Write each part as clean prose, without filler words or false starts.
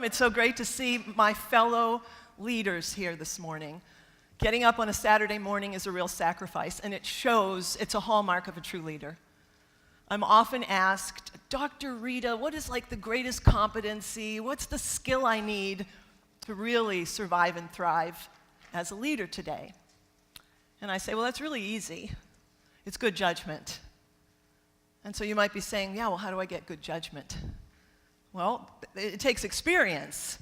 It's so great to see my fellow leaders here this morning. Getting up on a Saturday morning is a real sacrifice, and it shows it's a hallmark of a true leader. I'm often asked, Dr. Rita, what is like the greatest competency? What's the skill I need to really survive and thrive as a leader today? And I say, well, that's really easy. It's good judgment. And so you might be saying, yeah, well, how do I get good judgment? Well, it takes experience.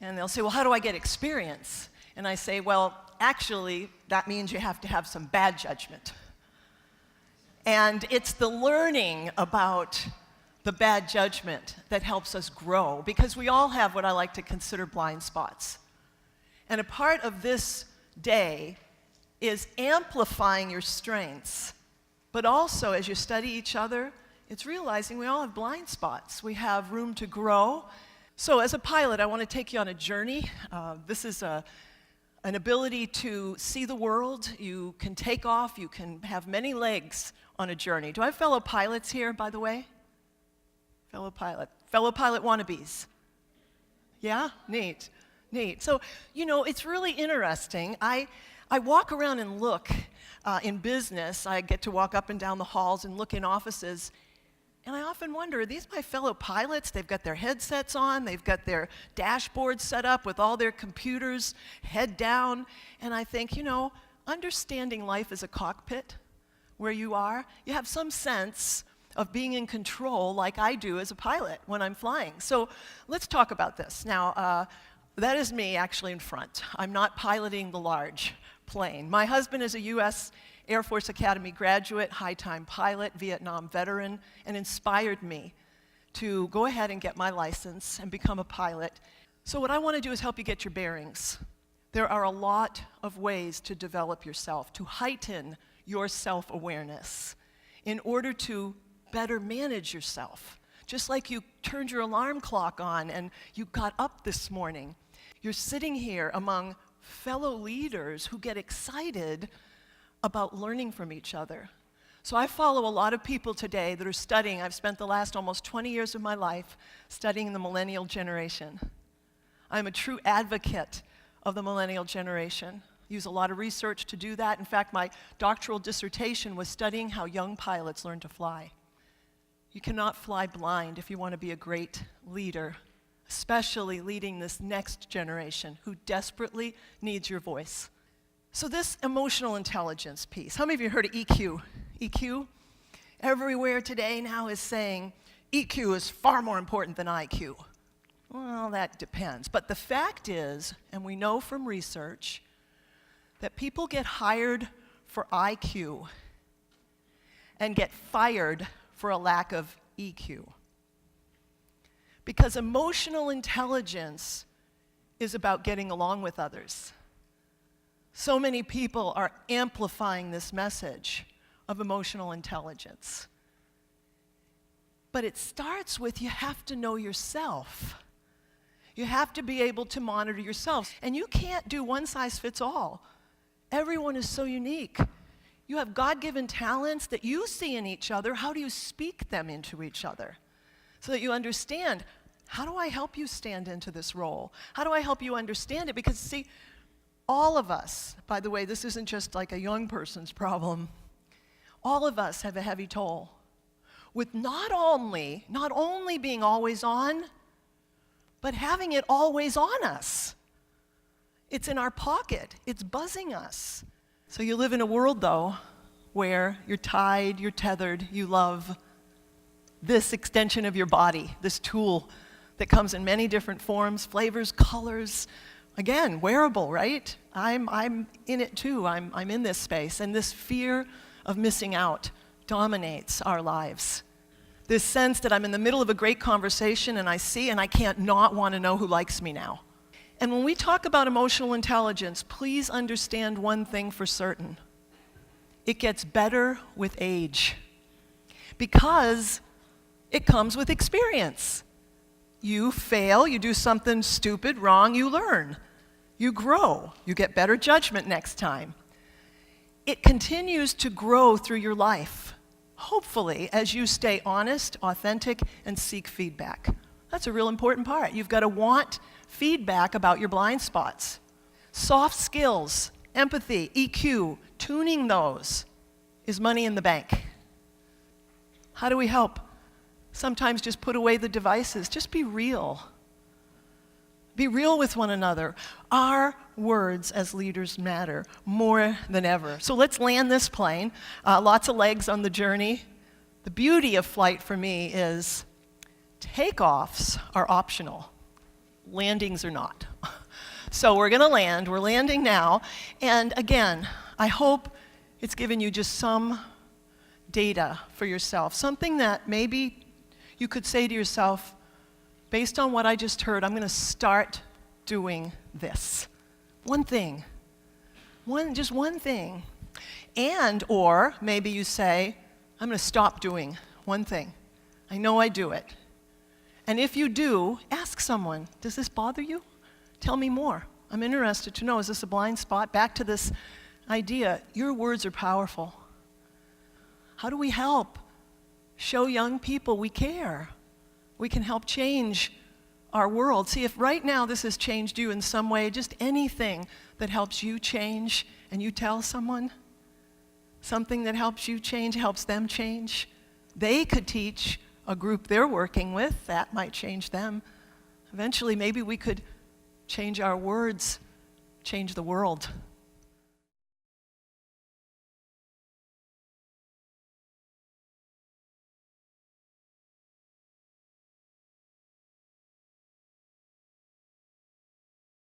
And they'll say, well, how do I get experience? And I say, well, actually, that means you have to have some bad judgment. And it's the learning about the bad judgment that helps us grow, because we all have what I like to consider blind spots. And a part of this day is amplifying your strengths, but also as you study each other, it's realizing we all have blind spots. We have room to grow. So as a pilot, I want to take you on a journey. This is an ability to see the world. You can take off. You can have many legs on a journey. Do I have fellow pilots here, by the way? Fellow pilot wannabes. Yeah? Neat. So, it's really interesting. I walk around and look in business. I get to walk up and down the halls and look in offices. And I often wonder, are these my fellow pilots? They've got their headsets on, they've got their dashboards set up with all their computers, head down. And I think, understanding life as a cockpit, where you are, you have some sense of being in control like I do as a pilot when I'm flying. So let's talk about this. Now, that is me actually in front. I'm not piloting the large plane. My husband is a U.S. Air Force Academy graduate, high-time pilot, Vietnam veteran, and inspired me to go ahead and get my license and become a pilot. So what I want to do is help you get your bearings. There are a lot of ways to develop yourself, to heighten your self-awareness in order to better manage yourself. Just like you turned your alarm clock on and you got up this morning, you're sitting here among fellow leaders who get excited about learning from each other. So I follow a lot of people today that are studying. I've spent the last almost 20 years of my life studying the millennial generation. I'm a true advocate of the millennial generation. Use a lot of research to do that. In fact, my doctoral dissertation was studying how young pilots learn to fly. You cannot fly blind if you want to be a great leader, especially leading this next generation who desperately needs your voice. So this emotional intelligence piece, how many of you heard of EQ? EQ? Everywhere today now is saying EQ is far more important than IQ. Well, that depends. But the fact is, and we know from research, that people get hired for IQ and get fired for a lack of EQ. Because emotional intelligence is about getting along with others. So many people are amplifying this message of emotional intelligence. But it starts with you have to know yourself. You have to be able to monitor yourself. And you can't do one size fits all. Everyone is so unique. You have God-given talents that you see in each other. How do you speak them into each other? So that you understand, how do I help you stand into this role? How do I help you understand it? Because see, all of us, by the way, this isn't just like a young person's problem. All of us have a heavy toll with not only being always on, but having it always on us. It's in our pocket. It's buzzing us. So you live in a world, though, where you're tied, you're tethered, you love this extension of your body, this tool that comes in many different forms, flavors, colors. Again, wearable, right? I'm in it too. I'm in this space. And this fear of missing out dominates our lives. This sense that I'm in the middle of a great conversation and I can't not want to know who likes me now. And when we talk about emotional intelligence, please understand one thing for certain. It gets better with age because it comes with experience. You fail, you do something stupid, wrong, you learn. You grow, you get better judgment next time. It continues to grow through your life, hopefully, as you stay honest, authentic, and seek feedback. That's a real important part. You've got to want feedback about your blind spots. Soft skills, empathy, EQ, tuning those is money in the bank. How do we help? Sometimes just put away the devices. Just be real. Be real with one another. Our words as leaders matter more than ever. So let's land this plane. Lots of legs on the journey. The beauty of flight for me is takeoffs are optional. Landings are not. So we're going to land. We're landing now. And again, I hope it's given you just some data for yourself. Something that maybe you could say to yourself, based on what I just heard, I'm going to start doing this. One thing. Just one thing. And, or maybe you say, I'm going to stop doing one thing. I know I do it. And if you do, ask someone, does this bother you? Tell me more. I'm interested to know, is this a blind spot? Back to this idea, your words are powerful. How do we help? Show young people we care. We can help change our world. See, if right now this has changed you in some way, just anything that helps you change, and you tell someone something that helps you change, helps them change, they could teach a group they're working with, that might change them. Eventually, maybe we could change our words, change the world.